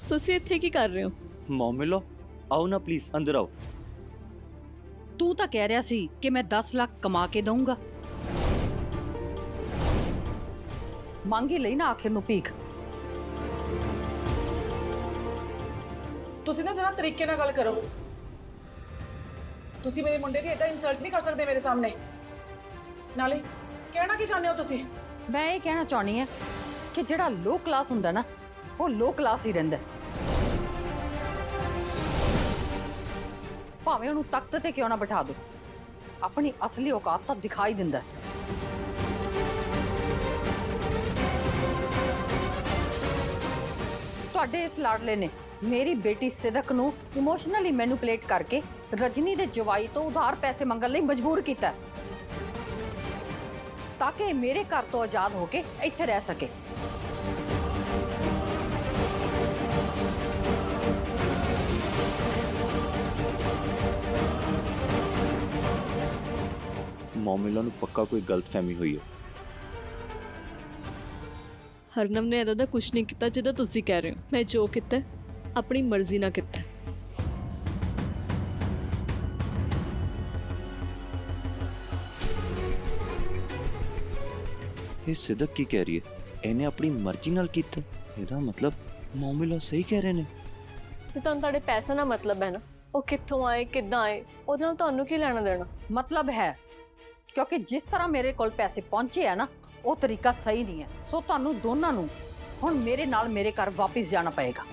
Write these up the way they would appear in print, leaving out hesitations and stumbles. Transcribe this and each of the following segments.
ਤੁਸੀਂ ਇੱਥੇ ਕੀ ਕਰ ਰਹੇ ਹੋ? ਮਮ ਲੋ आओ ना प्लीज अंदर आओ। ਤੂੰ ਤਾਂ ਕਹਿ ਰਿਹਾ ਸੀ ਕਿ ਮੈਂ 10 ਲੱਖ ਕਮਾ ਕੇ ਦਊਂਗਾ। ਮੰਗੀ ਲਈ ਨਾ ਆਖਿਰ ਨੂੰ ਭੀਖ। ਤੁਸੀਂ ਨਾ ਜ਼ਰਾ ਤਰੀਕੇ ਨਾਲ ਗੱਲ ਕਰੋ। ਤੁਸੀਂ ਮੇਰੇ ਮੁੰਡੇ ਦੀ ਏਦਾਂ ਇਨਸਲਟ ਨਹੀਂ ਕਰ ਸਕਦੇ ਮੇਰੇ ਸਾਹਮਣੇ। ਨਾਲੇ ਕਹਿਣਾ ਕੀ ਚਾਹੁੰਦੇ ਹੋ ਤੁਸੀਂ? ਮੈਂ ਇਹ ਕਹਿਣਾ ਚਾਹਣੀ ਹੈ ਕਿ ਜਿਹੜਾ ਲੋ ਕਲਾਸ ਹੁੰਦਾ ਨਾ ਉਹ ਲੋ ਕਲਾਸ ਹੀ ਰਹਿੰਦਾ। ਭਾਵੇਂ ਉਹਨੂੰ ਤਖਤ ਤੇ ਕਿਉਂ ਨਾ ਬਿਠਾ ਦੋ, ਆਪਣੀ ਅਸਲੀ ਔਕਾਤ ਤਾਂ ਦਿਖਾਈ ਦਿੰਦਾ। ਤੁਹਾਡੇ ਇਸ ਲਾਡਲੇ ਨੇ ਮੇਰੀ ਬੇਟੀ ਸਿਦਕ ਨੂੰ ਇਮੋਸ਼ਨਲੀ ਮੈਨੂਪਲੇਟ ਕਰਕੇ ਰਜਨੀ ਦੇ ਜਵਾਈ ਤੋਂ ਉਧਾਰ ਪੈਸੇ ਮੰਗਣ ਲਈ ਮਜਬੂਰ ਕੀਤਾ ਤਾਂ ਕਿ ਮੇਰੇ ਘਰ ਤੋਂ ਆਜ਼ਾਦ ਹੋ ਕੇ ਇੱਥੇ ਰਹਿ ਸਕੇ। ਮੋਮਿਲਾ ਨੂੰ ਪੱਕਾ ਕੋਈ ਗਲਤਫਹਿਮੀ ਹੋਈ ਹੈ। ਹਰਨਮ ਨੇ ਇਹਦਾ ਕੁਝ ਨਹੀਂ ਕੀਤਾ ਜਿੱਦਾਂ ਤੁਸੀਂ ਕਹਿ ਰਹੇ ਹੋ। ਮੈਂ ਜੋ ਕੀਤਾ ਆਪਣੀ ਮਰਜ਼ੀ ਨਾਲ ਕੀਤਾ। ਇਹ ਸਿਦਕ ਕੀ ਕਹਿ ਰਹੀ ਹੈ? ਇਹਨੇ ਆਪਣੀ ਮਰਜ਼ੀ ਨਾਲ ਕੀਤਾ। ਇਹਦਾ ਮਤਲਬ ਮੋਮਿਲਾ ਸਹੀ ਕਹਿ ਰਹੇ ਨੇ। ਤੇ ਤੁਹਾਨੂੰ ਤੁਹਾਡੇ ਪੈਸਾ ਨਾਲ ਮਤਲਬ ਹੈ ਨਾ, ਉਹ ਕਿੱਥੋਂ ਆਏ ਕਿੱਦਾਂ ਆਏ ਉਹਦੇ ਨਾਲ ਤੁਹਾਨੂੰ ਕੀ ਲੈਣਾ ਦੇਣਾ? ਮਤਲਬ ਹੈ ਕਿਉਂਕਿ ਜਿਸ ਤਰ੍ਹਾਂ ਮੇਰੇ ਕੋਲ ਪੈਸੇ ਪਹੁੰਚੇ ਆ ਨਾ ਉਹ ਤਰੀਕਾ ਸਹੀ ਨਹੀਂ ਹੈ। ਸੋ ਤੁਹਾਨੂੰ ਦੋਨਾਂ ਨੂੰ ਹੁਣ ਮੇਰੇ ਨਾਲ ਮੇਰੇ ਘਰ ਵਾਪਸ ਜਾਣਾ ਪਏਗਾ।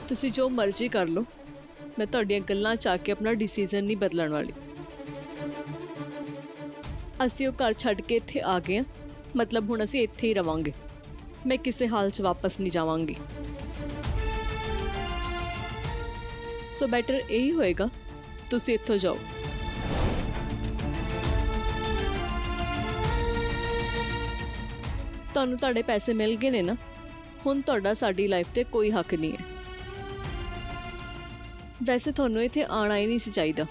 ਤੁਸੀਂ ਜੋ ਮਰਜ਼ੀ ਕਰ ਲਓ, ਮੈਂ ਤੁਹਾਡੀਆਂ ਗੱਲਾਂ ਚ ਆ ਕੇ ਆਪਣਾ ਡਿਸੀਜਨ ਨਹੀਂ ਬਦਲਣ ਵਾਲੀ। ਅਸੀਂ ਉਹ ਘਰ ਛੱਡ ਕੇ ਇੱਥੇ ਆ ਗਏ ਹਾਂ, ਮਤਲਬ ਹੁਣ ਅਸੀਂ ਇੱਥੇ ਹੀ ਰਵਾਂਗੇ। ਮੈਂ ਕਿਸੇ ਹਾਲ 'ਚ ਵਾਪਸ ਨਹੀਂ ਜਾਵਾਂਗੀ। ਸੋ ਬੈਟਰ ਇਹੀ ਹੋਏਗਾ ਤੁਸੀਂ ਇੱਥੋਂ ਜਾਓ। ਤੁਹਾਨੂੰ ਤੁਹਾਡੇ ਪੈਸੇ ਮਿਲ ਗਏ ਨੇ ਨਾ, ਹੁਣ ਤੁਹਾਡਾ ਸਾਡੀ ਲਾਈਫ ਤੇ ਕੋਈ ਹੱਕ ਨਹੀਂ ਹੈ। ਵੈਸੇ ਤੁਹਾਨੂੰ ਇੱਥੇ ਆਉਣਾ ਹੀ ਨਹੀਂ ਸੀ ਚਾਹੀਦਾ।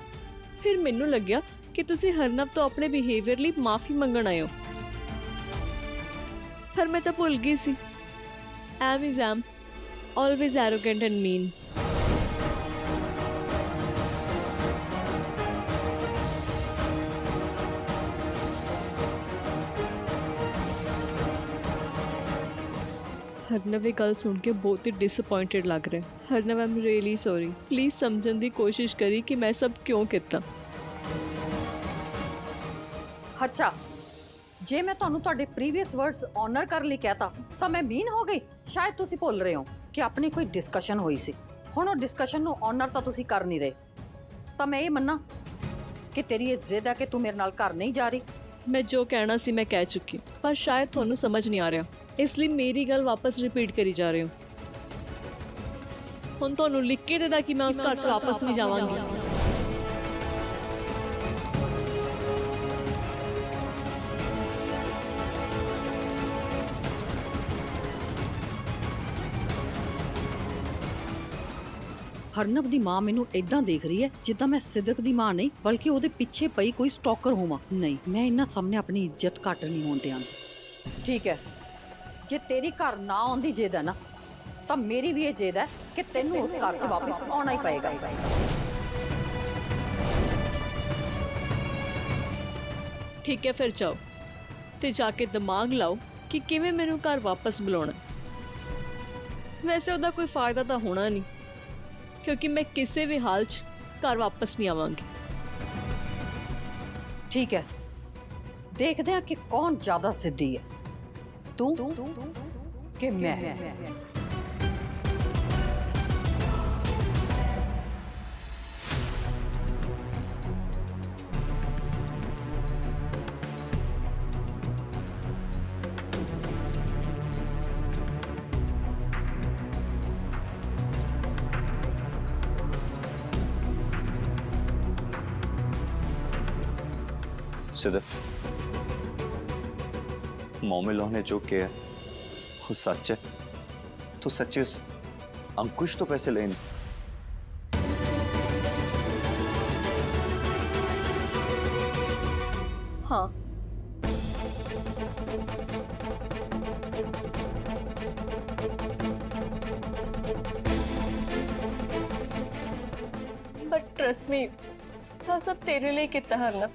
ਫਿਰ ਮੈਨੂੰ ਲੱਗਿਆ ਕਿ ਤੁਸੀਂ ਹਰਨਵ ਤੋਂ ਆਪਣੇ ਬਿਹੇਵੀਅਰ ਲਈ ਮਾਫੀ ਮੰਗਣ ਆਏ ਹੋ, ਪਰ ਮੈਂ ਤਾਂ ਭੁੱਲ ਗਈ ਸੀ। M is M, always arrogant and mean. Harnav ये गल सुन के बहुत ही डिसअपॉइंटेड लग रहा है। Harnav I am really sorry. Please समझने की कोशिश करी कि मैं सब क्यों किया। ਅੱਛਾ, ਜੇ ਮੈਂ ਤੁਹਾਨੂੰ ਤੁਹਾਡੇ ਪ੍ਰੀਵੀਅਸ ਵਰਡਸ ਆਨਰ ਕਰਨ ਲਈ ਕਹਤਾ ਤਾਂ ਮੈਂ ਮੀਨ ਹੋ ਗਈ? ਸ਼ਾਇਦ ਤੁਸੀਂ ਭੁੱਲ ਰਹੇ ਹੋ ਕਿ ਆਪਣੀ ਕੋਈ ਡਿਸਕਸ਼ਨ ਹੋਈ ਸੀ। ਹੁਣ ਉਹ ਡਿਸਕਸ਼ਨ ਨੂੰ ਆਨਰ ਤਾਂ ਤੁਸੀਂ ਕਰ ਨਹੀਂ ਰਹੇ। ਤਾਂ ਮੈਂ ਇਹ ਮੰਨਾਂ ਕਿ ਤੇਰੀ ਇਹ ਜ਼ਿੱਦ ਹੈ ਕਿ ਤੂੰ ਮੇਰੇ ਨਾਲ ਘਰ ਨਹੀਂ ਜਾ ਰਹੀ। मैं जो कहना सी मैं कह चुकी, पर शायद थोनू समझ नहीं आ रहा, इसलिए मेरी गल वापस रिपीट करी जा रहे हो। हुण थोनू लिख के देदा कि मैं उस घर से वापस नहीं जावांगी। ਹਰਨਵ ਦੀ ਮਾਂ ਮੈਨੂੰ ਇਦਾਂ ਦੇਖ ਰਹੀ ਹੈ ਜਿੱਦਾਂ ਮੈਂ ਸਿਦਕ ਦੀ ਮਾਂ ਨਹੀਂ ਬਲਕਿ ਉਹਦੇ ਪਿੱਛੇ ਪਈ ਕੋਈ ਸਟਾਕਰ ਹੋਵਾਂ। ਨਹੀਂ, ਮੈਂ ਇਹਨਾਂ ਸਾਹਮਣੇ ਆਪਣੀ ਇੱਜ਼ਤ ਘੱਟ ਨਹੀਂ ਹੋਣ ਦਿਆਂਗੀ। ਠੀਕ ਹੈ, ਜੇ ਤੇਰੀ ਘਰ ਨਾ ਆਉਂਦੀ ਜਿੱਦ ਹੈ ਨਾ ਤਾਂ ਮੇਰੀ ਵੀ ਇਹ ਜਿੱਦ ਹੈ ਕਿ ਤੈਨੂੰ ਉਸ ਘਰ 'ਚ ਵਾਪਸ ਆਉਣਾ ਹੀ ਪਏਗਾ। ठीक है, फिर जाओ ते जाके दिमाग लाओ कि किवें मैनू घर वापस बुलाउणा। वैसे ਉਹਦਾ कोई फायदा तो होना नहीं, क्योंकि मैं किसी भी हाल च घर वापस नहीं आवांगी। ठीक है, देखते हैं कि कौन ज्यादा जिद्दी है, तू कि मैं। सिदक, मोमिला ने जो किया वो सच है। तो सच्ची उस अंकुश तो पैसे लेने। हाँ, बट ट्रस्ट मी, हाँ सब तेरे लिए कितना हरना।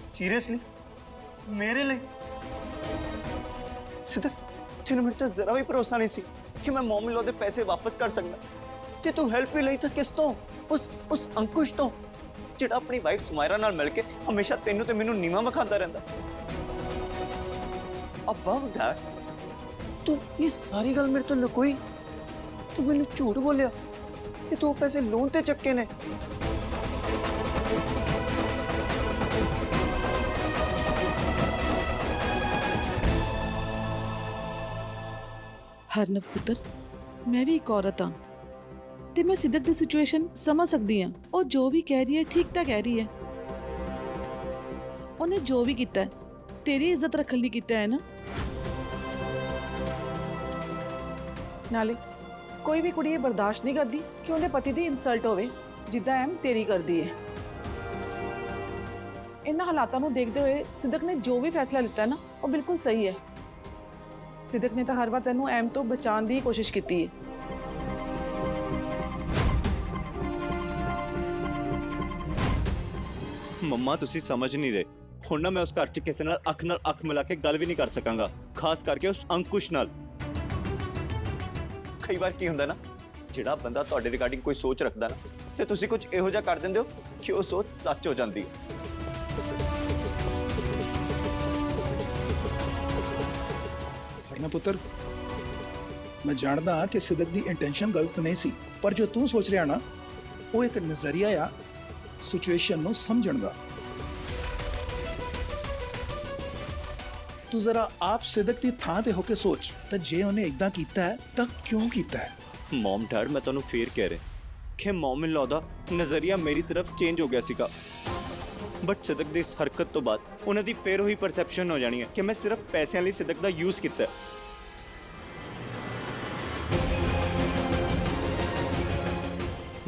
सीरियसली मेरे लिए सिद्धक तेन मेरे तो जरा भी भरोसा नहीं सी कि मैं मोमिन लॉ दे पैसे वापस कर सकदा ते तू हेल्प भी लई था किस तो उस अंकुश तो जिहड़ा अपनी वाइफ सुमायरा नाल मिल के हमेशा तेनू ते मैनू नीवा विखांदा रहिंदा। अबाव दैट तू ये सारी गल मेरे तो लुकोई, तू मैनू झूठ बोलिया कि तू पैसे लोन ते चक्के ने। ਹਰਨਵ ਪੁੱਤਰ, ਮੈਂ ਵੀ ਇੱਕ ਔਰਤ ਹਾਂ ਤੇ ਮੈਂ ਸਿੱਧਕ ਦੀ ਸਿਚੁਏਸ਼ਨ ਸਮਝ ਸਕਦੀ ਹਾਂ। ਉਹ ਜੋ ਵੀ ਕਹਿ ਰਹੀ ਹੈ ਠੀਕ ਤਾਂ ਕਹਿ ਰਹੀ ਹੈ। ਉਹਨੇ ਜੋ ਵੀ ਕੀਤਾ ਹੈ, ਤੇਰੀ ਇੱਜ਼ਤ ਰੱਖਣ ਲਈ ਕੀਤਾ ਹੈ ਨਾ। ਨਾਲੇ ਕੋਈ ਵੀ ਕੁੜੀ ਇਹ ਬਰਦਾਸ਼ਤ ਨਹੀਂ ਕਰਦੀ ਕਿ ਉਹਦੇ ਪਤੀ ਦੀ ਇਨਸਲਟ ਹੋਵੇ, ਜਿੱਦਾਂ ਐਮ ਤੇਰੀ ਕਰਦੀ ਹੈ। ਇਹਨਾਂ ਹਾਲਾਤਾਂ ਨੂੰ ਦੇਖਦੇ ਹੋਏ ਸਿੱਧਕ ਨੇ ਜੋ ਵੀ ਫੈਸਲਾ ਲਿੱਤਾ ਨਾ, ਉਹ ਬਿਲਕੁਲ ਸਹੀ ਹੈ। ਸਿੱਧਕ ਨੇ ਤਾਂ ਹਰ ਵਾਰ ਤੈਨੂੰ ਐਮ ਤੋਂ ਬਚਾਉਣ ਦੀ ਕੋਸ਼ਿਸ਼ ਕੀਤੀ ਹੈ। मम्मा तुसी समझ नहीं रहे हुण ना मैं उस घर च किसी नाल अख मिला के गल भी नहीं कर सकांगा, खास करके उस अंकुश नाल। कई बार की हुंदा ना जिहड़ा बंदा तुहाडे रिगार्डिंग कोई सोच रखदा ना ते तुसी कुछ इहो जिहा कर दिंदे हो कि वो सोच सच हो जाती है। हरना पुत्र, मैं जानदा कि सिद्दक दी इंटेंशन गलत नहीं सी, पर जो तू सोच रहा ना वो एक नजरिया आ सिचुएशन नु समझण दा। तू जरा आप सिद्दक दी थां ते होके सोच ते जे उन्हें इदां कीता है तां क्यों कीता है। मॉम डैड मैं तुहानू फेर कह रहा कि मोमिन लॉ दा नजरिया मेरी तरफ चेंज हो गया सीगा, बट सिद्दक दी इस हरकत तो बाद उन्हां दी फेर वही परसैप्शन हो जानी है कि मैं सिर्फ पैसों लई सिद्दक दा यूज कीता है।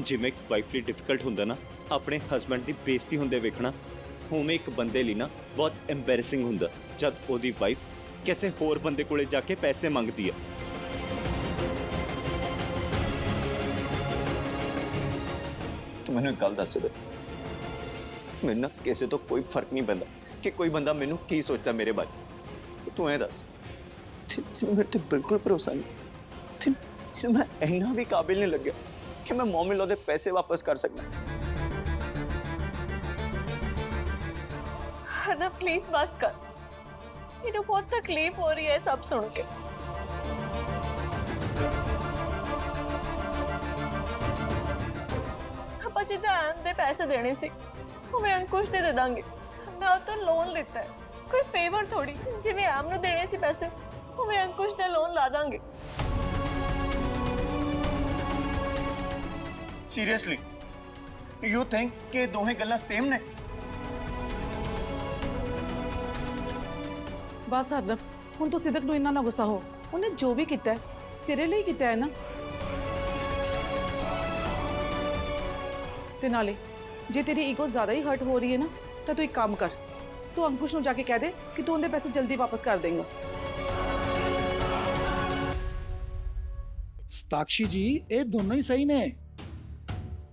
जिवें एक वाइफ ਲਈ डिफिकल्ट ਹੁੰਦਾ ਨਾ ਆਪਣੇ ਹਸਬੰਡ ਦੀ ਬੇਇੱਜ਼ਤੀ ਹੁੰਦੇ ਵੇਖਣਾ, ਉਵੇਂ ਇੱਕ ਬੰਦੇ ਲਈ ਨਾ ਬਹੁਤ ਐਮਬੈਰਸਿੰਗ ਹੁੰਦਾ ਜਦ ਉਹਦੀ ਵਾਈਫ ਕਿਸੇ ਹੋਰ ਬੰਦੇ ਕੋਲੇ ਜਾ ਕੇ ਪੈਸੇ ਮੰਗਦੀ ਹੈ। ਤੂੰ ਮੈਨੂੰ ਇੱਕ ਗੱਲ ਦੱਸ ਦੇ, ਮੈਨੂੰ ਨਾ ਕਿਸੇ ਤੋਂ ਕੋਈ ਫਰਕ ਨਹੀਂ ਪੈਂਦਾ ਕਿ ਕੋਈ ਬੰਦਾ ਮੈਨੂੰ ਕੀ ਸੋਚਦਾ ਮੇਰੇ ਬਾਰੇ। ਤੂੰ ਇਹ ਦੱਸ ਤੈਨੂੰ ਮੇਰੇ ਤੇ ਬਿਲਕੁਲ ਭਰੋਸਾ ਨਹੀਂ ਤੇ ਮੈਂ ਇੰਨਾ ਵੀ ਕਾਬਿਲ ਨਹੀਂ ਲੱਗਿਆ कि मैं मोमिन लॉ दे पैसे वापस कर सकता। हरना प्लीज बस कर, मेरे बहुत तकलीफ हो रही है सब सुन के। ਆਪਾਂ ਜਿੱਦਾਂ ਐਮ ਦੇ ਪੈਸੇ ਦੇਣੇ ਸੀ ਉਵੇਂ ਅੰਕੁਸ਼ ਦੇ ਦਾਂਗੇ। ਮੈਂ ਉਹ ਤੋਂ ਲੋਨ ਲਿੱਤਾ ਹੈ, ਕੋਈ ਫੇਵਰ ਥੋੜੀ। ਜਿਵੇਂ ਐਮ ਨੂੰ ਦੇਣੇ ਸੀ ਪੈਸੇ ਉਵੇਂ ਅੰਕੁਸ਼ ਦਾ ਲੋਨ ਲਾ ਦਾਂਗੇ। सीरियसली यू थिंक कि दोहें गल्लां सेम ने? ਬਸ ਹਰਨਵ, ਹੁਣ ਤੂੰ ਸਿੱਧਕ ਨੂੰ ਇੰਨਾ ਨਾ ਗੁੱਸਾ ਹੋ। ਉਹਨੇ ਜੋ ਵੀ ਕੀਤਾ ਹੈ ਤੇਰੇ ਲਈ ਕੀਤਾ ਹੈ ਨਾ। ਤੇ ਨਾਲੇ ਜੇ ਤੇਰੀ ਈਗੋ ਜ਼ਿਆਦਾ ਹੀ ਹਰਟ ਹੋ ਰਹੀ ਹੈ ਨਾ ਤਾਂ ਤੂੰ ਇੱਕ ਕੰਮ ਕਰ, ਤੂੰ ਅੰਕੁਸ਼ ਨੂੰ ਜਾ ਕੇ ਕਹਿ ਦੇ ਕਿ ਤੂੰ ਉਹਦੇ ਪੈਸੇ ਜਲਦੀ ਵਾਪਸ ਕਰ ਦੇਂਗਾ। ਸਤਾਕਸ਼ੀ ਜੀ, ਇਹ ਦੋਨੋਂ ਹੀ ਸਹੀ ਨੇ।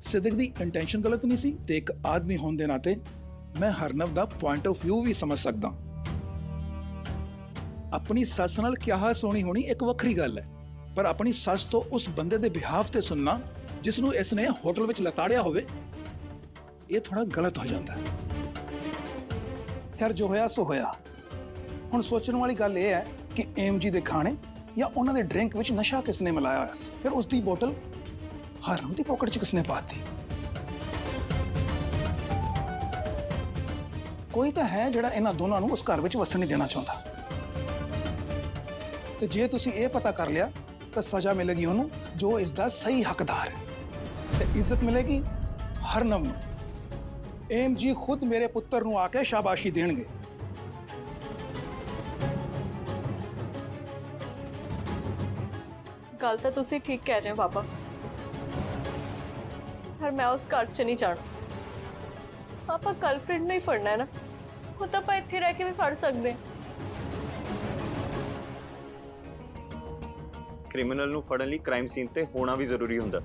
सिद्दक दी इंटेंशन गलत नहीं सी ते एक आदमी होने दे नाते मैं हरनव दा पॉइंट ऑफ व्यू भी समझ सकदा। अपनी सस नाल क्या सोनी होनी एक वक्री गल है, पर अपनी सस तो उस बंदे दे बिहाफ ते सुनना जिसनू इसने होटल विच लताड़िया होवे, ये थोड़ा गलत हो जाता है। खैर जो होया सो होया। हुण सोचण वाली गल ये है कि एम जी दे खाने या उन्हां दे ड्रिंक विच नशा किसने मिलाया होया सी, फिर उसदी बोतल हरनव दी पॉकेट च किसने पाती। कोई तो है जिहड़ा इन्हां दोनों नूं उस घर विच वसण नहीं देना चाहुंदा, ते जे तुसीं ये पता कर लिया तो सजा मिलेगी उन्होंने जो इसका सही हकदार है, ते इज्जत मिलेगी हरनव नूं। एम जी खुद मेरे पुत्र नूं आके शाबाशी देणगे। गल तो तुसी ठीक कह रहे हो पापा, पर मैं उस घर च नहीं जाना। आप कलप्रिट नहीं फड़ना है ना, वो तो आप इत्थे रह के भी फड़ सकते हैं। ਕ੍ਰਿਮੀਨਲ ਨੂੰ ਫੜਨ ਲਈ ਕ੍ਰਾਈਮ ਸੀਨ ਤੇ ਹੋਣਾ ਵੀ ਜ਼ਰੂਰੀ ਹੁੰਦਾ।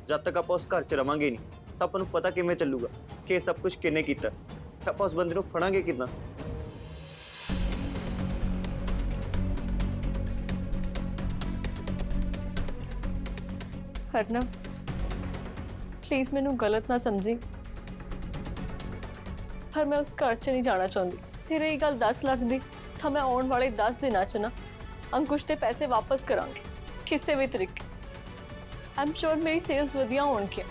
ਜਦ ਤੱਕ ਆਪਾਂ ਉਸ ਘਰ 'ਚ ਰਵਾਂਗੇ ਨਹੀਂ ਤਾਂ ਆਪਾਂ ਨੂੰ ਪਤਾ ਕਿਵੇਂ ਚੱਲੂਗਾ ਕਿ ਇਹ ਸਭ ਕੁਝ ਕਿਹਨੇ ਕੀਤਾ, ਤਾਂ ਆਪਾਂ ਉਸ ਬੰਦੇ ਨੂੰ ਫੜਾਂਗੇ ਕਿੱਦਾਂ? ਹਰਨਵ ਪਲੀਜ਼ ਮੈਨੂੰ ਗਲਤ ਨਾ ਸਮਝੀ, ਪਰ ਮੈਂ ਉਸ ਘਰ 'ਚ ਨਹੀਂ ਜਾਣਾ ਚਾਹੁੰਦੀ। ਤੇ ਰਹੀ ਗੱਲ 10 ਲੱਖ ਦੀ, ਤਾਂ ਮੈਂ ਆਉਣ ਵਾਲੇ 10 ਦਿਨਾਂ 'ਚ ਨਾ ਅੰਕੁਸ਼ ਦੇ ਪੈਸੇ ਵਾਪਸ ਕਰਾਂਗੀ ਕਿਸੇ ਵੀ ਤਰੀਕੇ। ਆਮ ਸ਼ੋਰ ਮੇਰੀ ਸੇਲਸ ਵਧੀਆ ਹੋਣਗੀਆਂ।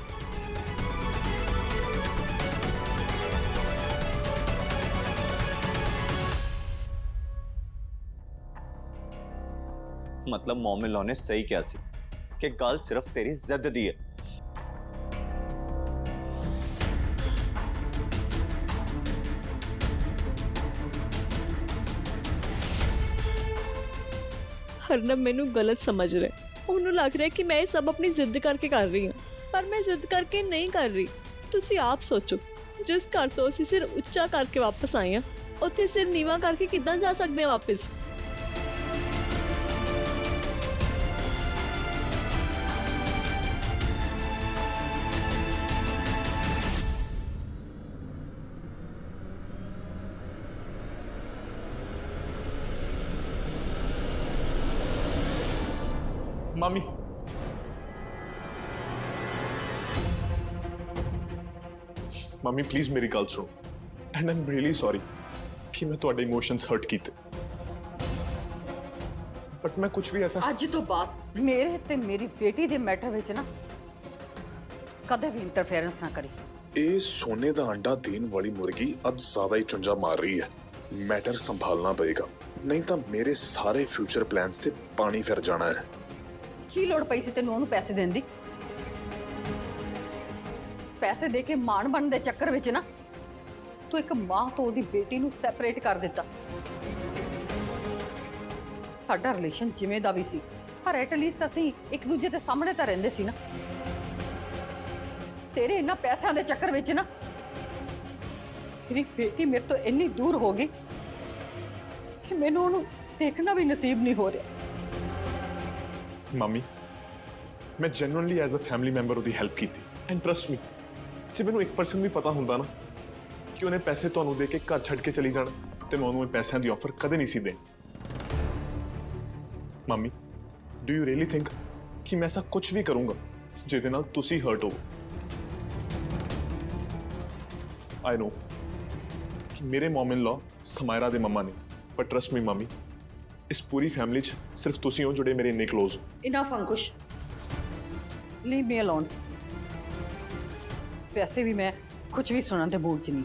ਮਤਲਬ ਮੋਮਨ ਲੋ ਨੇ ਸਹੀ ਕਿਹਾ ਸੀ ਕਿ ਗੱਲ ਸਿਰਫ ਤੇਰੀ ਜ਼ਿੱਦ ਦੀ ਹੈ। ਹਰਨਵ ਮੈਨੂੰ ਗਲਤ ਸਮਝ ਰਿਹਾ, ਉਹਨੂੰ ਲੱਗ ਰਿਹਾ ਕਿ ਮੈਂ ਇਹ ਸਭ ਆਪਣੀ ਜ਼ਿੱਦ ਕਰਕੇ ਕਰ ਰਹੀ ਹਾਂ, ਪਰ ਮੈਂ ਜ਼ਿੱਦ ਕਰਕੇ ਨਹੀਂ ਕਰ ਰਹੀ। ਤੁਸੀਂ ਆਪ ਸੋਚੋ, ਜਿਸ ਘਰ ਤੋਂ ਅਸੀਂ ਸਿਰ ਉੱਚਾ ਕਰਕੇ ਵਾਪਸ ਆਏ ਹਾਂ, ਉੱਥੇ ਸਿਰ ਨੀਵਾਂ ਕਰਕੇ ਕਿੱਦਾਂ ਜਾ ਸਕਦੇ ਹਾਂ ਵਾਪਸ? ਮਾਮੀ ਮਾਮੀ ਪਲੀਜ਼ ਮੇਰੀ ਗੱਲ ਸੁਣੋ, ਐਂਡ ਆਮ ਰੀਅਲੀ ਸੌਰੀ ਕਿ ਮੈਂ ਤੁਹਾਡੇ ਇਮੋਸ਼ਨਸ ਹਰਟ ਕੀਤੇ, ਬਟ ਮੈਂ ਕੁਝ ਵੀ ਐਸਾ ਅੱਜ ਤੋਂ ਬਾਅਦ ਮੇਰੇ ਤੇ ਮੇਰੀ ਬੇਟੀ ਦੇ ਮੈਟਰ ਵਿੱਚ ਨਾ ਕਦੇ ਵੀ ਇੰਟਰਫੇਰੈਂਸ ਨਾ ਕਰੀ। ਇਹ ਸੋਨੇ ਦਾ ਅੰਡਾ ਦੇਣ ਵਾਲੀ ਮੁਰਗੀ ਅੱਜ ਜ਼ਿਆਦਾ ਹੀ ਚੁੰਝਾ ਮਾਰ ਰਹੀ ਹੈ। ਮੈਟਰ ਸੰਭਾਲਣਾ ਪਏਗਾ, ਨਹੀਂ ਤਾਂ ਮੇਰੇ ਸਾਰੇ ਫਿਊਚਰ ਪਲਾਨਸ ਤੇ ਪਾਣੀ ਫਿਰ ਜਾਣਾ ਹੈ। ਕੀ ਲੋੜ ਪਈ ਸੀ ਤੈਨੂੰ ਉਹਨੂੰ ਪੈਸੇ ਦੇਣ ਦੀ? ਪੈਸੇ ਦੇ ਕੇ ਮਾਣ ਬਣਨ ਦੇ ਚੱਕਰ ਵਿੱਚ ਨਾ ਤੂੰ ਇੱਕ ਮਾਂ ਤੋਂ ਉਹਦੀ ਬੇਟੀ ਨੂੰ ਸੈਪਰੇਟ ਕਰ ਦਿੱਤਾ। ਸਾਡਾ ਰਿਲੇਸ਼ਨ ਜਿਵੇਂ ਦਾ ਵੀ ਸੀ, ਪਰ ਐਟ ਲੀਸਟ ਅਸੀਂ ਇੱਕ ਦੂਜੇ ਦੇ ਸਾਹਮਣੇ ਤਾਂ ਰਹਿੰਦੇ ਸੀ ਨਾ। ਤੇਰੇ ਇਹਨਾਂ ਪੈਸਿਆਂ ਦੇ ਚੱਕਰ ਵਿੱਚ ਨਾ ਮੇਰੀ ਬੇਟੀ ਮੇਰੇ ਤੋਂ ਇੰਨੀ ਦੂਰ ਹੋ ਗਈ ਕਿ ਮੈਨੂੰ ਉਹਨੂੰ ਦੇਖਣਾ ਵੀ ਨਸੀਬ ਨਹੀਂ ਹੋ ਰਿਹਾ। ਮਾਮੀ ਮੈਂ genuinely as a family member ਉਹਦੀ ਹੈਲਪ ਕੀਤੀ, ਐਂਡ ਟਰਸਟ ਮੀ, ਜੇ ਮੈਨੂੰ 1% ਵੀ ਪਤਾ ਹੁੰਦਾ ਨਾ ਕਿ ਉਹਨੇ ਪੈਸੇ ਤੁਹਾਨੂੰ ਦੇ ਕੇ ਘਰ ਛੱਡ ਕੇ ਚਲੀ ਜਾਣਾ, ਤੇ ਮੈਂ ਉਹਨੂੰ ਇਹ ਪੈਸਿਆਂ ਦੀ ਆਫਰ ਕਦੇ ਨਹੀਂ ਸੀ ਦੇਣੀ। ਮਾਮੀ ਡੂ ਯੂ ਰੀਅਲੀ ਥਿੰਕ ਕਿ ਮੈਂ ਐਸਾ ਕੁਝ ਵੀ ਕਰੂੰਗਾ ਜਿਹਦੇ ਨਾਲ ਤੁਸੀਂ ਹਰਟ ਹੋ? ਆਈ ਨੋ ਕਿ ਮੇਰੇ ਮਮ ਇਨ ਲਾ ਸਮਾਇਰਾ ਦੇ ਮੰਮਾ ਨੇ, ਪਰ ਟਰਸਟ ਮੀ ਮਾਮੀ, ਇਸ ਪੂਰੀ ਫੈਮਿਲੀ 'ਚ ਸਿਰਫ ਤੁਸੀਂ ਹੋ ਜਿਹੜੇ ਮੇਰੇ ਇੰਨੇ ਕਲੋਜ਼ ਹੋ। Enough Ankush, leave me alone. ਵੈਸੇ ਵੀ ਮੈਂ ਕੁਝ ਵੀ ਸੁਣਨ ਦੇ ਮੂਡ 'ਚ ਨਹੀਂ।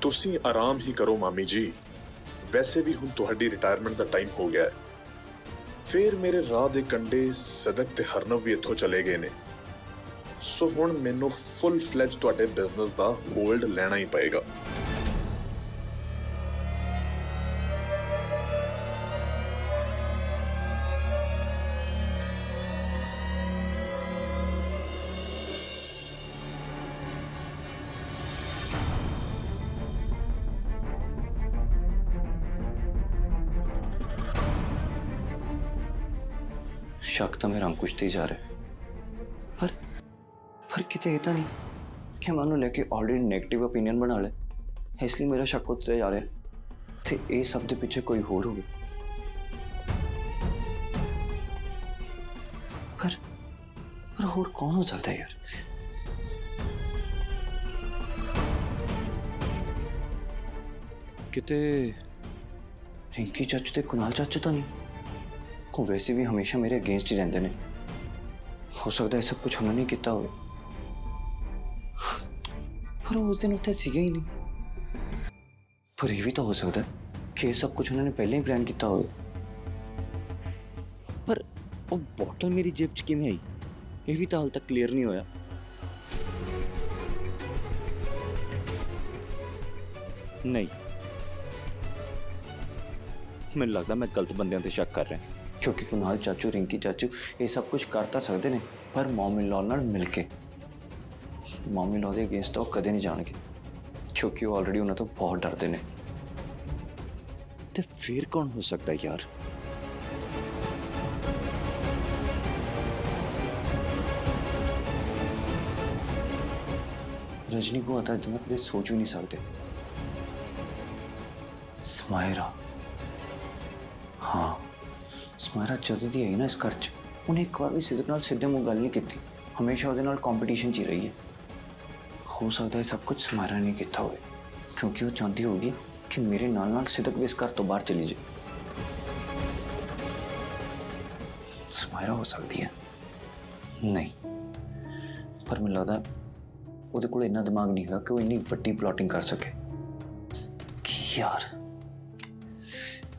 ਤੁਸੀਂ ਆਰਾਮ ਹੀ ਕਰੋ ਮਾਮੀ ਜੀ, ਵੈਸੇ ਵੀ ਹੁਣ ਤੁਹਾਡੀ ਰਿਟਾਇਰਮੈਂਟ ਦਾ ਟਾਈਮ ਹੋ ਗਿਆ ਹੈ। ਫਿਰ ਮੇਰੇ ਰਾਹ ਦੇ ਕੰਢੇ ਸਦਕ ਤੇ ਹਰਨਵ ਵੀ ਇੱਥੋਂ ਚਲੇ ਗਏ ਨੇ, ਸੋ ਹੁਣ ਮੈਨੂੰ ਫੁੱਲ ਫਲੈਜ ਤੁਹਾਡੇ ਬਿਜ਼ਨਸ ਦਾ ਹੋਲਡ ਲੈਣਾ ਹੀ ਪਏਗਾ। शक तो मेरा अंकुश ते ही जा रहा है, पर किते ये तो नहीं कि मैं उन्हें लेके ऑलरेडी नेगेटिव ओपिनियन बना ले, इसलिए मेरा शक उत्ते जा रहा है ते ये सब दे पीछे कोई होर होवे। पर होर कौन हो सकता है यार? किते रिंकी चाचू ते कुणाल चाचू तो नहीं? वो वैसे भी हमेशा मेरे अगेंस्ट ही रहते हैं, हो सकता है सब कुछ उन्होंने नहीं किया हो, पर उस दिन उत्थे सीगे ही नहीं। पर यह भी तो हो सकता है कि ये सब कुछ उन्होंने पहले ही प्लान किया हो। पर वो बॉटल मेरी जेब च किवें आई, ये भी तो हाल तक क्लीयर नहीं होया। नहीं, मैंने लगता मैं गलत बंदियां ते शक कर रहा, क्योंकि कुणाल चाचू रिंकी चाचू ये सब कुछ कर तो सकते हैं, ਪਰ ਮਮ ਇਨ ਲਾ ਨਾਲ ਮਿਲ ਕੇ। ਮਮ ਇਨ ਲਾ ਦੇ ਅਗੇਂਸਟ ਉਹ ਕਦੇ ਨਹੀਂ ਜਾਣਗੇ, ਕਿਉਂਕਿ ਉਹ ਆਲਰੇਡੀ ਉਹਨਾਂ ਤੋਂ ਬਹੁਤ ਡਰਦੇ ਨੇ। ਤੇ ਫਿਰ ਕੌਣ ਹੋ ਸਕਦਾ ਯਾਰ? रजनी को आता जितना कदे सोच भी नहीं सकते। समायरा, हाँ समायरा जद दी आई ना इस घर च, उन्हें एक बार भी सिद्दक नाल सीधे मुंह गल नहीं की, हमेशा उहदे नाल कंपीटीशन च रही है। हो सकता है सब कुछ समायरा ने किया होवे, क्योंकि वो चाहती होगी कि मेरे नाल नाल सिद्दक भी इस घर तो बाहर चली जाए। समायरा हो सकती है नहीं, पर मैं लगता ਉਹਦੇ ਕੋਲ ਇੰਨਾ ਦਿਮਾਗ ਨਹੀਂ ਹੈਗਾ ਕਿ ਉਹ ਇੰਨੀ ਵੱਡੀ ਪਲਾਟਿੰਗ ਕਰ ਸਕੇ। ਕੀ ਯਾਰ,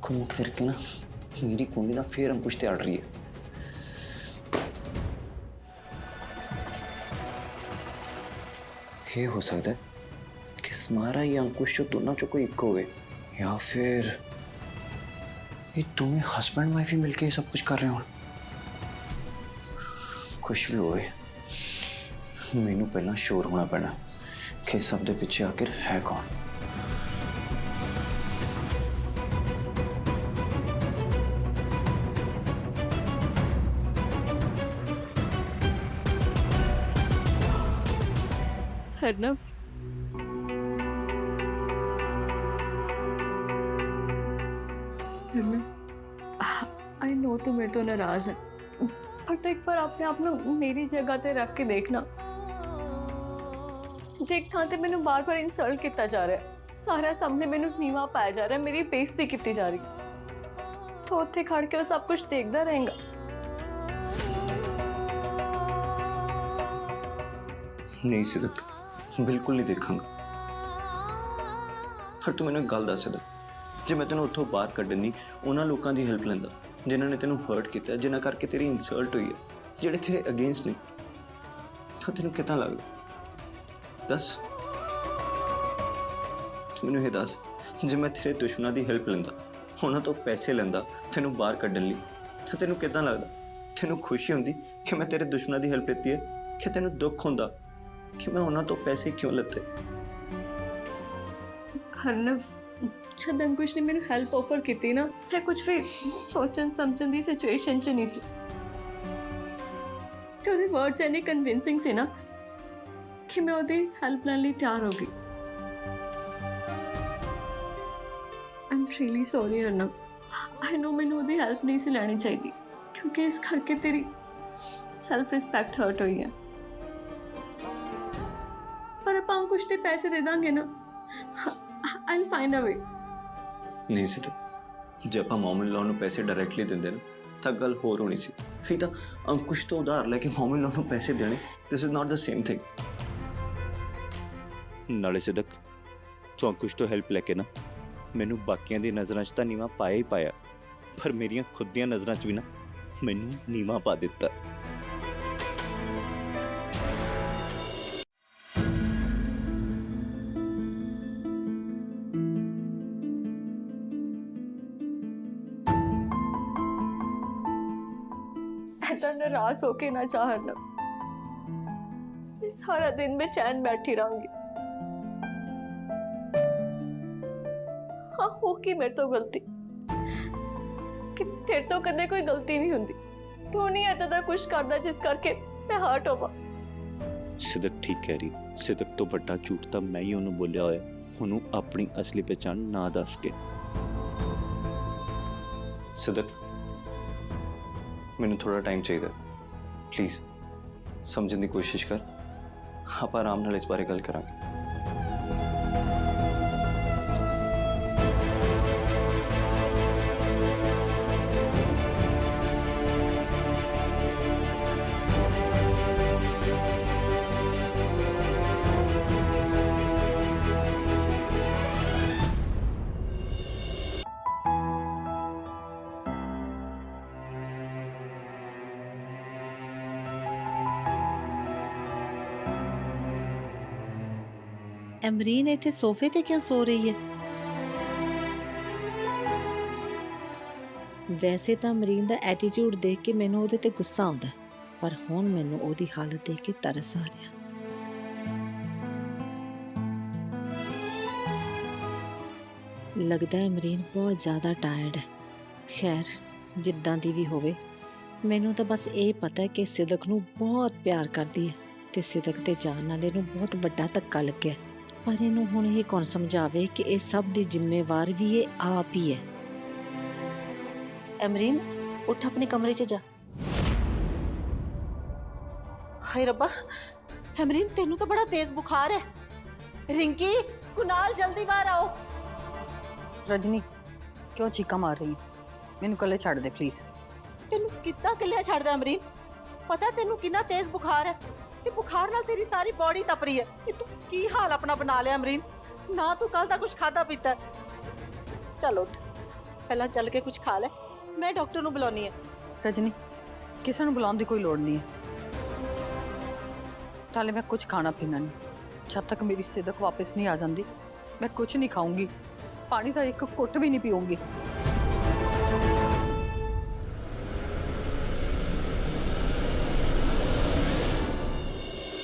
ਘੁੰਮ ਫਿਰ ਕੇ ਨਾ ਮੇਰੀ ਕੁੰਡੀ ਨਾਲ ਫੇਰ ਅੰਕੁਸ਼ ਤੇ ਅੜ ਰਹੀ ਹੈ। ਇਹ ਹੋ ਸਕਦਾ ਹੈ ਕਿ ਸਮਾਰਾ ਜਾਂ ਅੰਕੁਸ਼ ਚੋਂ ਦੋਨਾਂ ਚੋਂ ਕੋਈ ਇੱਕ ਹੋਵੇ, ਜਾਂ ਫਿਰ ਇਹ ਦੋਵੇਂ ਹਸਬੈਂਡ ਵਾਈਫ ਹੀ ਮਿਲ ਕੇ ਸਭ ਕੁਝ ਕਰ ਰਹੇ ਹੋਣ। ਕੁਛ ਵੀ ਹੋਵੇ, ਮੈਨੂੰ ਪਹਿਲਾਂ ਸ਼ੋਰ ਹੋਣਾ ਪੈਣਾ ਕਿ ਸਭ ਦੇ ਪਿੱਛੇ ਆਖਿਰ ਹੈ ਕੌਣ। हरनव, आई नो तू मेरे तो नाराज है, पर तो एक बार अपने आप को मेरी जगह ते रख के देखना। जे एक थां ते मैनू बार बार इंसल्ट किया जा रहा है, सारा सामने मैनू नीवा पाया जा रहा है, मेरी बेइज्जती की जा रही, तो उत्थे खड़ के वो सब कुछ देखता रहेगा। नहीं सिद्दक, बिल्कुल नहीं देखांगा। पर तू मैनू एक गल दस सिद्दक, जे मैं तेनों उत्थों बाहर कड्ढण नहीं उन्हां लोकां दी हेल्प लैंदा जिन्हां ने तेनों हर्ट किया, जिन्हां करके तेरी इंसल्ट हुई है, जिहड़े तेरे अगेंस्ट ने, तो तेनों किदां लगदा? दस, तू मैनू ये दस, जे मैं तेरे दुश्मनां दी हेल्प लैंदा, उन्हां तो पैसे लैंदा तेनों बाहर कड्ढण लई, तो तेनों किदां लगदा? तेनों खुशी हुंदी कि मैं तेरे दुश्मनां दी हेल्प लैती है, कि तेनों दुख हुंदा कि मैं उन्हां तो पैसे क्यों लैते? हरनव, जब अंकुश ने मेनू हेल्प ऑफर की ना, मैं कुछ भी सोचन समझन दी सिचुएशन च नहीं सी, तो ਉਹਦੇ वर्ड्स इन्ने कन्विंसिंग से ना कि मैं ਉਹਦੀ हेल्प ਲੈਣ ਲਈ ਤਿਆਰ ਹੋ ਗਈ। I'm really sorry हरनव, I know ਮੈਨੂੰ ਉਹਦੀ हेल्प नहीं सी ਲੈਣੀ ਚਾਹੀਦੀ, क्योंकि इस करके तेरी सेल्फ रिस्पेक्ट हर्ट हुई है। पर ਆਪਾਂ अंकुश ਦੇ ਪੈਸੇ ਦੇ ਦਾਂਗੇ ਨਾ, I'll find a way। नहीं सिद्दक, जे ਆਪਾਂ ਮਮ ਇਨ ਲਾ ਨੂੰ ਪੈਸੇ ਡਾਇਰੈਕਟਲੀ ਦਿੰਦੇ ਨਾ ਤਾਂ ਗੱਲ ਹੋਰ ਹੋਣੀ ਸੀ। ਇਹ ਤਾਂ ਅੰਕੁਸ਼ ਤੋਂ ਉਧਾਰ ਲੈ ਕੇ ਮਮ ਇਨ ਲਾ ਨੂੰ ਪੈਸੇ ਦੇਣੇ, this is not the same thing. ਨਾਲੇ ਸਿੱਦਕ, ਤੂੰ ਅੰਕੁਸ਼ ਤੋਂ ਹੈਲਪ ਲੈ ਕੇ ਨਾ ਮੈਨੂੰ ਬਾਕੀਆਂ ਦੀ ਨਜ਼ਰਾਂ 'ਚ ਤਾਂ ਨੀਵਾਂ ਪਾਇਆ ਹੀ ਪਾਇਆ, ਪਰ ਮੇਰੀਆਂ ਖੁਦ ਦੀਆਂ ਨਜ਼ਰਾਂ 'ਚ ਵੀ ਨਾ ਮੈਨੂੰ ਨੀਵਾਂ ਪਾ ਦਿੱਤਾ। ऐसा नाराज होके ना चाह हरनव, मैं सारा दिन बेचैन बैठी रहूंगी। हाँ होगी मेरे तो गलती, कि तेरे तो कदे कोई गलती नहीं हुंदी, तू नहीं ऐसा दा कुछ करदा जिस करके मैं हर्ट होवां। सिद्दक ठीक कह रही, सिद्दक तो वड्डा झूठ ਤਾਂ ਮੈਂ ਹੀ ਉਹਨੂੰ ਬੋਲਿਆ ਹੋਇਆ, ਉਹਨੂੰ ਆਪਣੀ ਅਸਲੀ ਪਛਾਣ ਨਾ ਦੱਸ ਕੇ। ਸਿੱਦਕ, ਮੈਨੂੰ ਥੋੜਾ ਟਾਈਮ ਚਾਹੀਦਾ, ਪਲੀਜ਼ ਸਮਝਣ ਦੀ ਕੋਸ਼ਿਸ਼ ਕਰ, ਆਪਾਂ ਆਰਾਮ ਨਾਲ ਇਸ ਬਾਰੇ ਗੱਲ ਕਰਾਂਗੇ। ਅਮਰੀਨ ਇੱਥੇ ਸੋਫੇ ਤੇ ਕਿਉਂ ਸੋ ਰਹੀ ਹੈ? ਵੈਸੇ ਤਾਂ ਅਮਰੀਨ ਦਾ ਐਟੀਟਿਊਡ ਦੇਖ ਕੇ ਮੈਨੂੰ ਉਹਦੇ ਤੇ ਗੁੱਸਾ ਆਉਂਦਾ, ਪਰ ਹੁਣ ਮੈਨੂੰ ਉਹਦੀ ਹਾਲਤ ਦੇਖ ਕੇ ਤਰਸ ਆ ਰਿਹਾ। ਲੱਗਦਾ ਹੈ ਅਮਰੀਨ ਬਹੁਤ ਜ਼ਿਆਦਾ ਟਾਇਰਡ ਹੈ। ਖੈਰ ਜਿੱਦਾਂ ਦੀ ਵੀ ਹੋਵੇ, ਮੈਨੂੰ ਤਾਂ ਬਸ ਇਹ ਪਤਾ ਹੈ ਕਿ ਸਿਦਕ ਨੂੰ ਬਹੁਤ ਪਿਆਰ ਕਰਦੀ ਹੈ ਤੇ ਸਿਦਕ ਦੇ ਜਾਣ ਨਾਲ ਇਹਨੂੰ ਬਹੁਤ ਵੱਡਾ ਧੱਕਾ ਲੱਗਿਆ। ਪਰ ਇਹਨੂੰ ਹੁਣ ਇਹ ਕੌਣ ਸਮਝਾਵੇ ਕਿ ਇਹ ਸਭ ਦੀ ਜ਼ਿੰਮੇਵਾਰ ਵੀ ਇਹ ਆਪ ਹੀ ਹੈ। ਅਮਰੀਨ ਉੱਠ ਆਪਣੇ ਕਮਰੇ 'ਚ ਜਾ। ਹਾਏ ਰੱਬਾ, ਅਮਰੀਨ ਤੈਨੂੰ ਤਾਂ ਬੜਾ ਤੇਜ਼ ਬੁਖਾਰ ਹੈ। ਰਿੰਕੀ, ਕੁਨਾਲ ਜਲਦੀ ਬਾਹਰ ਆਓ। रजनी क्यों चीका मार रही है? मैनू कल्ले छड़ दे प्लीज। ਤੈਨੂੰ ਕਿੱਦਾਂ ਕੱਲਿਆ ਛੱਡਦਾ ਅਮਰੀਨ? ਪਤਾ ਤੈਨੂੰ ਕਿੰਨਾ ਤੇਜ਼ ਬੁਖਾਰ ਹੈ ਤੇ ਬੁਖਾਰ ਨਾਲ ਤੇਰੀ ਸਾਰੀ ਬਾਡੀ ਤਪ ਰਹੀ ਹੈ। ਇਹ ਤੂੰ ਕੀ ਹਾਲ ਆਪਣਾ ਬਣਾ ਲਿਆ ਅਮਰੀਨ? ਨਾ ਤੂੰ ਕੱਲ ਦਾ ਕੁਝ ਖਾਦਾ ਪੀਤਾ। ਚਲ ਉੱਠ, ਪਹਿਲਾਂ ਚੱਲ ਕੇ ਕੁਝ ਖਾ ਲੈ, ਮੈਂ ਡਾਕਟਰ ਨੂੰ ਬੁਲਾਉਣੀ ਹੈ। रजनी किसी ਨੂੰ बुलाने की कोई लोड़ नहीं है। ताले मैं कुछ खाना पीना नहीं, जब तक मेरी सिदक वापस नहीं आ जाती मैं कुछ नहीं खाऊंगी, पानी का एक घुट भी नहीं पीऊंगी।